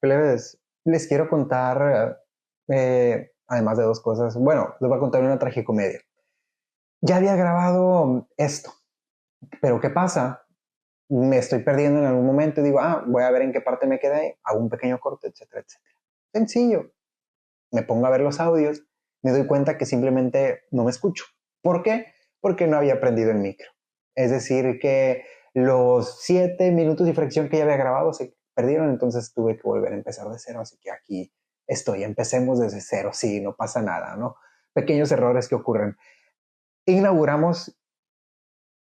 Plebes, les quiero contar, además de dos cosas, bueno, les voy a contar una tragicomedia. Ya había grabado esto, pero ¿qué pasa? Me estoy perdiendo en algún momento y digo, voy a ver en qué parte me quedé, hago un pequeño corte, etcétera, etcétera. Sencillo. Me pongo a ver los audios, me doy cuenta que simplemente no me escucho. ¿Por qué? Porque no había prendido el micro. Es decir, que los 7 minutos y fracción que ya había grabado se perdieron, entonces tuve que volver a empezar de cero, así que aquí estoy, empecemos desde cero, sí, no pasa nada, ¿no? Pequeños errores que ocurren. Inauguramos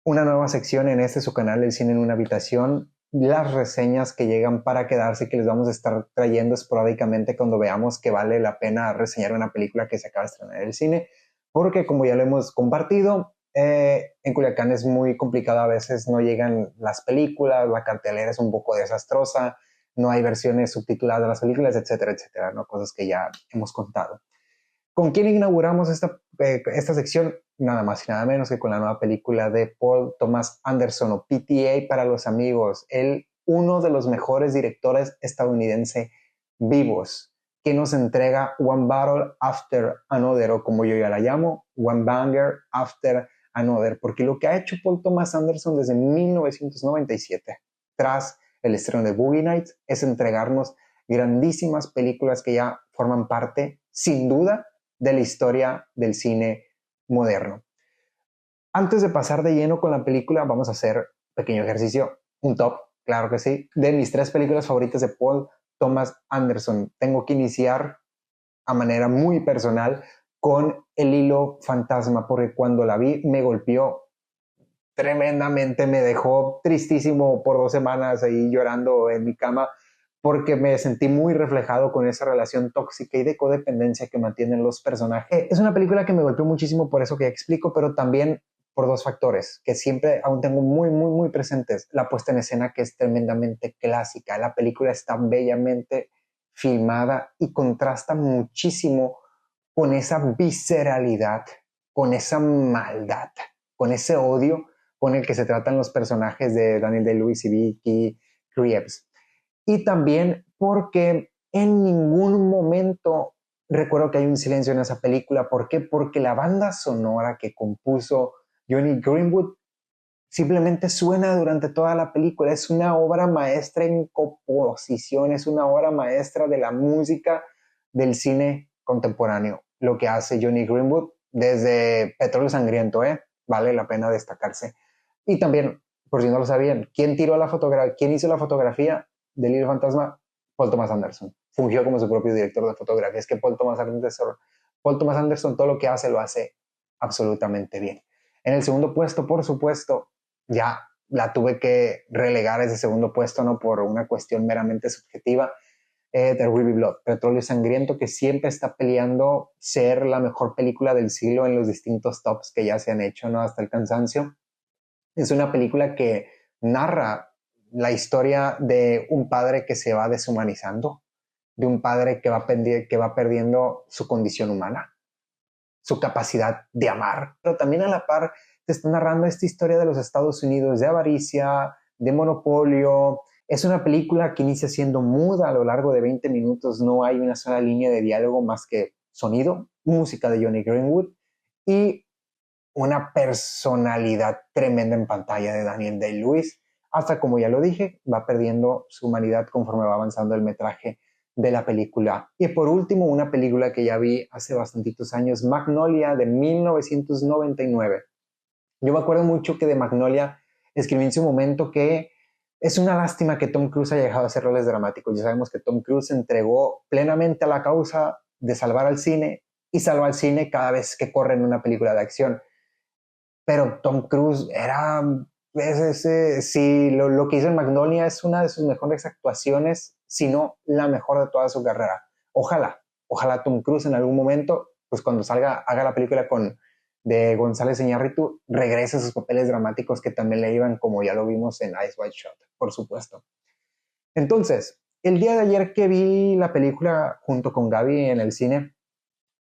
una nueva sección en este su canal, El Cine en una Habitación, las reseñas que llegan para quedarse, que les vamos a estar trayendo esporádicamente cuando veamos que vale la pena reseñar una película que se acaba de estrenar en el cine, porque como ya lo hemos compartido, en Culiacán es muy complicado, a veces no llegan las películas, la cartelera es un poco desastrosa, no hay versiones subtituladas de las películas, etcétera, etcétera, ¿no? Cosas que ya hemos contado. ¿Con quién inauguramos esta sección? Nada más y nada menos que con la nueva película de Paul Thomas Anderson, o PTA para los amigos, uno de los mejores directores estadounidenses vivos, que nos entrega One Battle After Another, o como yo ya la llamo, One Banger After Another, porque lo que ha hecho Paul Thomas Anderson desde 1997, tras el estreno de Boogie Nights, es entregarnos grandísimas películas que ya forman parte, sin duda, de la historia del cine moderno. Antes de pasar de lleno con la película, vamos a hacer un pequeño ejercicio, un top, claro que sí, de mis 3 películas favoritas de Paul Thomas Anderson. Tengo que iniciar a manera muy personal con El Hilo Fantasma, porque cuando la vi me golpeó tremendamente, me dejó tristísimo por 2 semanas ahí llorando en mi cama, porque me sentí muy reflejado con esa relación tóxica y de codependencia que mantienen los personajes. Es una película que me golpeó muchísimo por eso que ya explico, pero también por dos factores que siempre aún tengo muy, muy, muy presentes. La puesta en escena, que es tremendamente clásica. La película está bellamente filmada y contrasta muchísimo con esa visceralidad, con esa maldad, con ese odio con el que se tratan los personajes de Daniel Day-Lewis y Vicky Krieps. Y también porque en ningún momento recuerdo que hay un silencio en esa película. ¿Por qué? Porque la banda sonora que compuso Johnny Greenwood simplemente suena durante toda la película. Es una obra maestra en composición, es una obra maestra de la música del cine contemporáneo. Lo que hace Johnny Greenwood desde Petróleo Sangriento, vale la pena destacarse. Y también, por si no lo sabían, ¿quién hizo la fotografía del Hilo Fantasma? Paul Thomas Anderson. Fungió como su propio director de fotografía. Es que Paul Thomas Anderson todo lo que hace lo hace absolutamente bien. En el segundo puesto, por supuesto, ya la tuve que relegar a ese segundo puesto, no por una cuestión meramente subjetiva, The Ruby Blood, Petróleo Sangriento, que siempre está peleando ser la mejor película del siglo en los distintos tops que ya se han hecho, ¿no? Hasta el cansancio. Es una película que narra la historia de un padre que se va deshumanizando, de un padre que va perdiendo su condición humana, su capacidad de amar, pero también a la par te está narrando esta historia de los Estados Unidos, de avaricia, de monopolio. Es una película que inicia siendo muda a lo largo de 20 minutos, no hay una sola línea de diálogo más que sonido, música de Johnny Greenwood y una personalidad tremenda en pantalla de Daniel Day-Lewis, hasta, como ya lo dije, va perdiendo su humanidad conforme va avanzando el metraje de la película. Y por último, una película que ya vi hace bastantitos años, Magnolia, de 1999. Yo me acuerdo mucho que de Magnolia escribí en su momento que es una lástima que Tom Cruise haya dejado de hacer roles dramáticos. Ya sabemos que Tom Cruise se entregó plenamente a la causa de salvar al cine y salva al cine cada vez que corre en una película de acción. Pero Tom Cruise era, sí, lo que hizo en Magnolia es una de sus mejores actuaciones, si no la mejor de toda su carrera. Ojalá Tom Cruise en algún momento, pues cuando salga, haga la película de González Iñárritu, regrese a sus papeles dramáticos que también le iban, como ya lo vimos en Ice White Shot, por supuesto. Entonces, el día de ayer que vi la película junto con Gaby en el cine,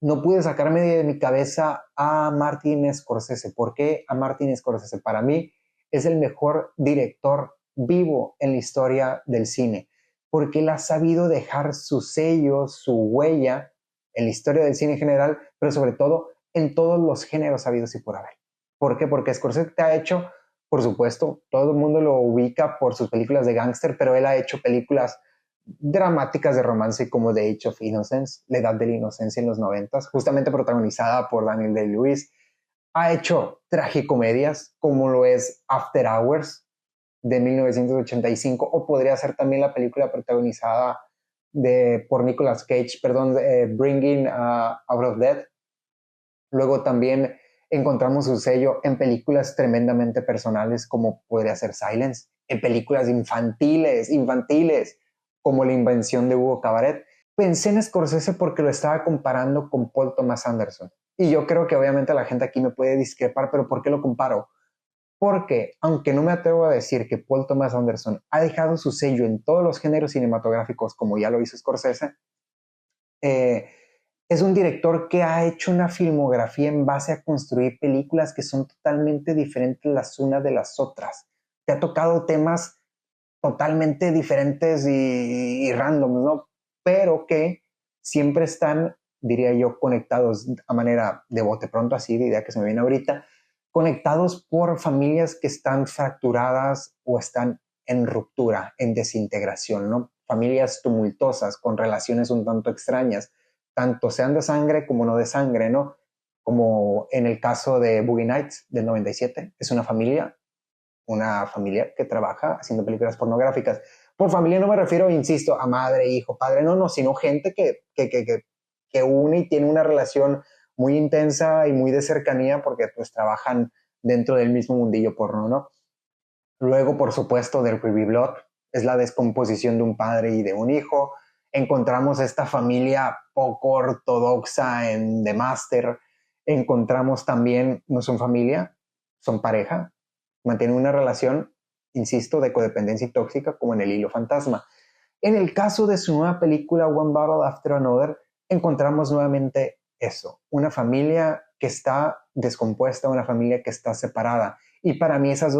no pude sacarme de mi cabeza a Martin Scorsese. ¿Por qué a Martin Scorsese? Para mí es el mejor director vivo en la historia del cine, porque él ha sabido dejar su sello, su huella en la historia del cine en general, pero sobre todo en todos los géneros habidos y por haber. ¿Por qué? Porque Scorsese te ha hecho, por supuesto, todo el mundo lo ubica por sus películas de gángster, pero él ha hecho películas dramáticas de romance como The Age of Innocence, La Edad de la Inocencia en los 90, justamente protagonizada por Daniel Day-Lewis. Ha hecho tragicomedias como lo es After Hours de 1985, o podría ser también la película protagonizada por Nicolas Cage, perdón, Bringing Out of Death. Luego también encontramos su sello en películas tremendamente personales como podría ser Silence, en películas infantiles como La Invención de Hugo Cabaret. Pensé en Scorsese porque lo estaba comparando con Paul Thomas Anderson. Y yo creo que obviamente la gente aquí me puede discrepar, pero ¿por qué lo comparo? Porque, aunque no me atrevo a decir que Paul Thomas Anderson ha dejado su sello en todos los géneros cinematográficos, como ya lo hizo Scorsese, eh, es un director que ha hecho una filmografía en base a construir películas que son totalmente diferentes las unas de las otras. Te ha tocado temas totalmente diferentes y random, ¿no? Pero que siempre están, diría yo, conectados a manera de bote pronto, así de idea que se me viene ahorita, conectados por familias que están fracturadas o están en ruptura, en desintegración, ¿no? Familias tumultuosas, con relaciones un tanto extrañas, tanto sean de sangre como no de sangre, ¿no? Como en el caso de Boogie Nights del 97, es una familia que trabaja haciendo películas pornográficas. Por familia no me refiero, insisto, a madre, hijo, padre, no, sino gente que une y tiene una relación muy intensa y muy de cercanía porque pues trabajan dentro del mismo mundillo porno, ¿no? Luego, por supuesto, del Ruby Blood, es la descomposición de un padre y de un hijo. Encontramos esta familia poco ortodoxa en The Master. Encontramos también, no son familia, son pareja. Mantienen una relación, insisto, de codependencia y tóxica, como en El Hilo Fantasma. En el caso de su nueva película One Battle After Another, encontramos nuevamente eso, una familia que está descompuesta, una familia que está separada. Y para mí esas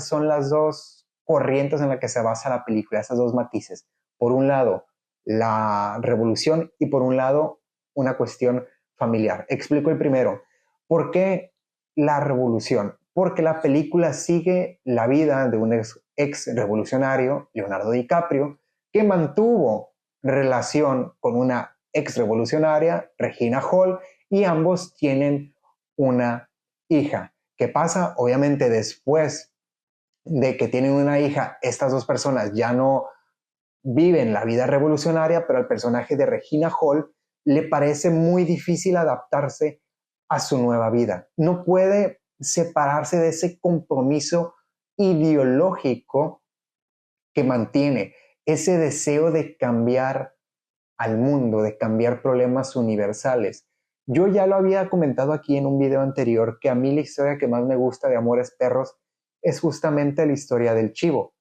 son las dos corrientes en las que se basa la película, esas dos matices. Por un lado, la revolución y por un lado, una cuestión familiar. Explico el primero. ¿Por qué la revolución? Porque la película sigue la vida de un ex revolucionario, Leonardo DiCaprio, que mantuvo relación con una ex revolucionaria, Regina Hall, y ambos tienen una hija. ¿Qué pasa? Obviamente después de que tienen una hija, estas dos personas ya no viven la vida revolucionaria, pero al personaje de Regina Hall le parece muy difícil adaptarse a su nueva vida. No puede separarse de ese compromiso ideológico que mantiene, ese deseo de cambiar al mundo, de cambiar problemas universales. Yo ya lo había comentado aquí en un video anterior que a mí la historia que más me gusta de Amores Perros es justamente la historia del chivo.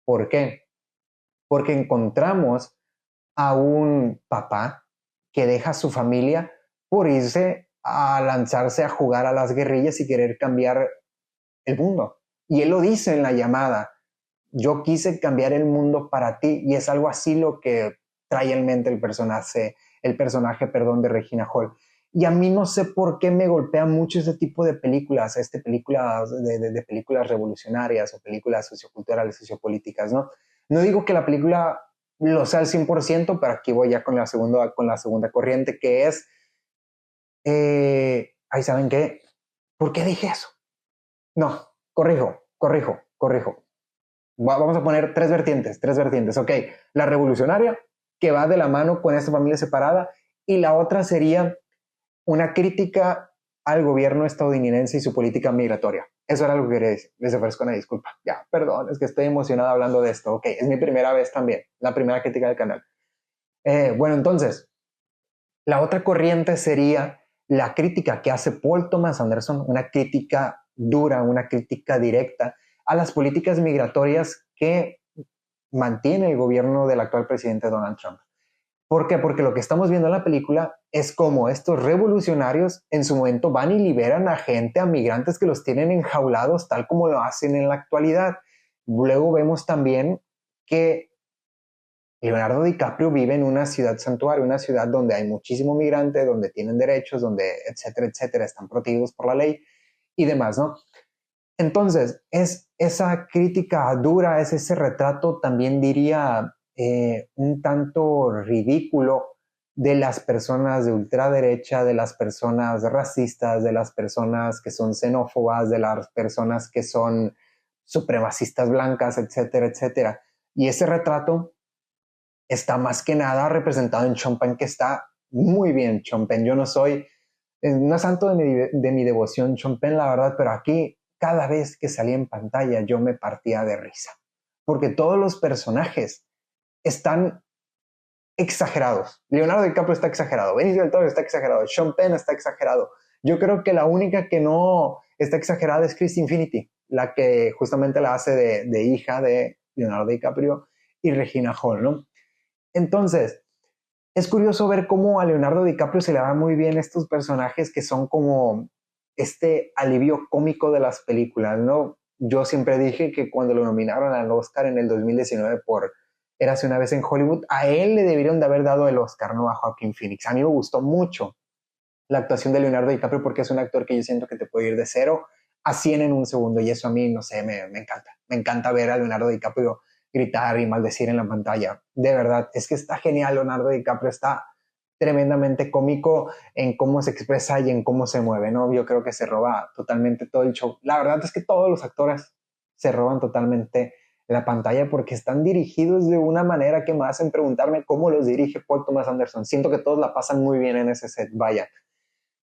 ¿Por qué? Porque encontramos a un papá que deja a su familia por irse a lanzarse a jugar a las guerrillas y querer cambiar el mundo. Y él lo dice en la llamada, yo quise cambiar el mundo para ti, y es algo así lo que trae en mente el personaje, perdón, de Regina Hall. Y a mí no sé por qué me golpea mucho ese tipo de películas, películas de películas revolucionarias o películas socioculturales, sociopolíticas, ¿no? No digo que la película lo sea al 100%, pero aquí voy ya con con la segunda corriente, que es, ahí saben qué, ¿por qué dije eso? No, corrijo. Vamos a poner tres vertientes, ok. La revolucionaria, que va de la mano con esta familia separada, y la otra sería una crítica al gobierno estadounidense y su política migratoria. Eso era lo que quería decir. Les ofrezco una disculpa. Ya, perdón, es que estoy emocionado hablando de esto. Ok, es mi primera vez también, la primera crítica del canal. Bueno, entonces, la otra corriente sería la crítica que hace Paul Thomas Anderson, una crítica dura, una crítica directa a las políticas migratorias que mantiene el gobierno del actual presidente Donald Trump. ¿Por qué? Porque lo que estamos viendo en la película es cómo estos revolucionarios en su momento van y liberan a gente, a migrantes que los tienen enjaulados tal como lo hacen en la actualidad. Luego vemos también que Leonardo DiCaprio vive en una ciudad santuario, una ciudad donde hay muchísimo migrante, donde tienen derechos, donde etcétera, etcétera, están protegidos por la ley y demás, ¿no? Entonces, es esa crítica dura, es ese retrato, también diría, un tanto ridículo de las personas de ultraderecha, de las personas racistas, de las personas que son xenófobas, de las personas que son supremacistas blancas, etcétera, etcétera. Y ese retrato está más que nada representado en Sean Penn, que está muy bien Sean Penn. Yo no es santo de mi devoción Sean Penn, la verdad, pero aquí cada vez que salía en pantalla yo me partía de risa, porque todos los personajes están exagerados. Leonardo DiCaprio está exagerado, Benicio del Toro está exagerado, Sean Penn está exagerado. Yo creo que la única que no está exagerada es Chris Infinity, la que justamente la hace de hija de Leonardo DiCaprio y Regina Hall, ¿no? Entonces, es curioso ver cómo a Leonardo DiCaprio se le va muy bien estos personajes que son como este alivio cómico de las películas, ¿no? Yo siempre dije que cuando lo nominaron al Oscar en el 2019 por Érase una vez en Hollywood, a él le debieron de haber dado el Oscar, no a Joaquin Phoenix. A mí me gustó mucho la actuación de Leonardo DiCaprio porque es un actor que yo siento que te puede ir de 0 a 100 en un segundo y eso a mí, no sé, me encanta. Me encanta ver a Leonardo DiCaprio gritar y maldecir en la pantalla. De verdad, es que está genial. Leonardo DiCaprio está tremendamente cómico en cómo se expresa y en cómo se mueve, ¿no? Yo creo que se roba totalmente todo el show. La verdad es que todos los actores se roban totalmente la pantalla porque están dirigidos de una manera que me hacen preguntarme cómo los dirige Paul Thomas Anderson. Siento que todos la pasan muy bien en ese set, vaya.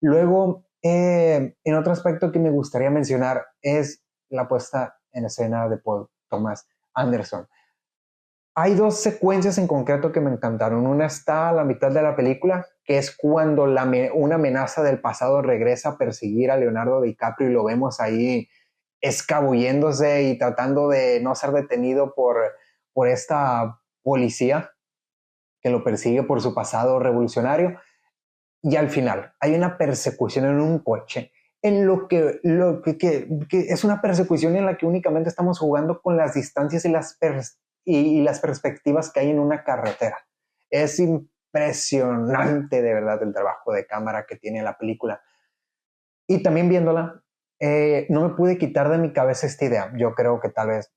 Luego, en otro aspecto que me gustaría mencionar es la puesta en escena de Paul Thomas Anderson. Hay dos secuencias en concreto que me encantaron. Una está a la mitad de la película, que es cuando una amenaza del pasado regresa a perseguir a Leonardo DiCaprio y lo vemos ahí escabulléndose y tratando de no ser detenido por esta policía que lo persigue por su pasado revolucionario. Y al final hay una persecución en un coche, en que es una persecución en la que únicamente estamos jugando con las distancias y las perspectivas que hay en una carretera. Es impresionante de verdad el trabajo de cámara que tiene la película. Y también viéndola, no me pude quitar de mi cabeza esta idea. Yo creo que tal vez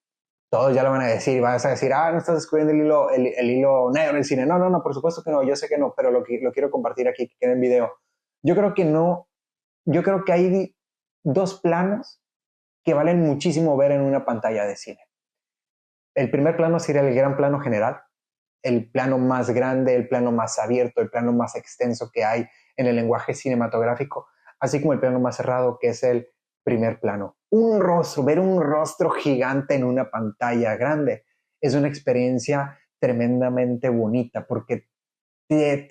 todos ya lo van a decir y vas a decir, no estás descubriendo el hilo negro del cine. No, no, no, por supuesto que no, yo sé que no, pero lo quiero compartir aquí, que quede en video. Yo creo que no, yo creo que hay dos planos que valen muchísimo ver en una pantalla de cine. El primer plano sería el gran plano general, el plano más grande, el plano más abierto, el plano más extenso que hay en el lenguaje cinematográfico, así como el plano más cerrado, que es el primer plano. Un rostro, ver un rostro gigante en una pantalla grande, es una experiencia tremendamente bonita porque te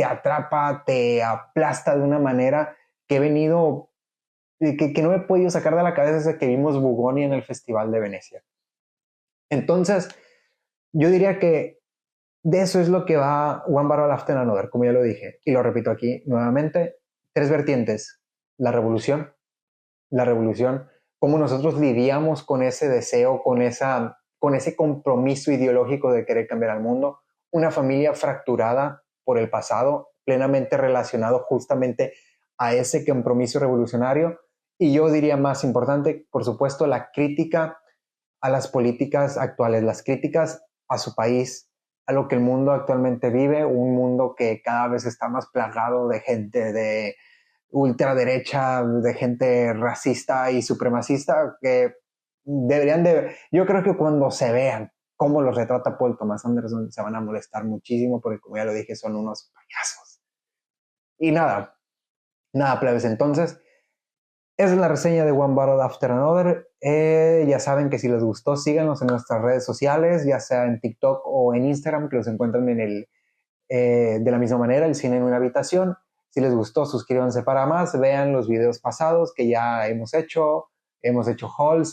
atrapa, te aplasta de una manera que he venido, que no me he podido sacar de la cabeza desde que vimos Bugoni en el Festival de Venecia. Entonces, yo diría que de eso es lo que va One Battle After Another, como ya lo dije, y lo repito aquí nuevamente, tres vertientes: la revolución, cómo nosotros lidiamos con ese deseo, con ese compromiso ideológico de querer cambiar al mundo, una familia fracturada por el pasado, plenamente relacionado justamente a ese compromiso revolucionario, y yo diría más importante, por supuesto, la crítica a las políticas actuales, las críticas a su país, a lo que el mundo actualmente vive, un mundo que cada vez está más plagado de gente de ultraderecha, de gente racista y supremacista, que yo creo que cuando se vean cómo los retrata Paul Thomas Anderson, se van a molestar muchísimo, porque como ya lo dije, son unos payasos. Y nada, plebes, entonces, esa es la reseña de One Battle After Another. Ya saben que si les gustó, síganos en nuestras redes sociales, ya sea en TikTok o en Instagram, que los encuentran de la misma manera, el cine en una habitación. Si les gustó, suscríbanse para más, vean los videos pasados que ya hemos hecho hauls,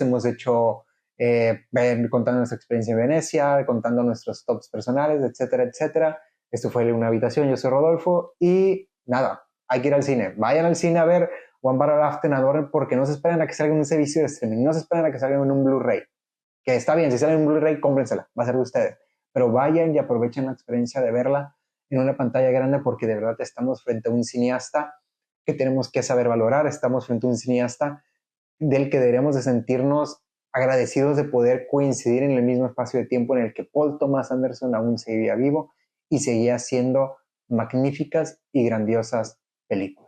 contando nuestra experiencia en Venecia, contando nuestros tops personales, etcétera, etcétera. Esto fue Una Habitación, yo soy Rodolfo y nada, hay que ir al cine. Vayan al cine a ver One Battle After Another porque no se esperan a que salga en un servicio de streaming, no se esperan a que salga en un Blu-ray, que está bien, si sale en un Blu-ray, cómprensela, va a ser de ustedes. pero vayan y aprovechen la experiencia de verla en una pantalla grande porque de verdad estamos frente a un cineasta que tenemos que saber valorar, estamos frente a un cineasta del que deberíamos de sentirnos agradecidos de poder coincidir en el mismo espacio de tiempo en el que Paul Thomas Anderson aún seguía vivo y seguía haciendo magníficas y grandiosas películas.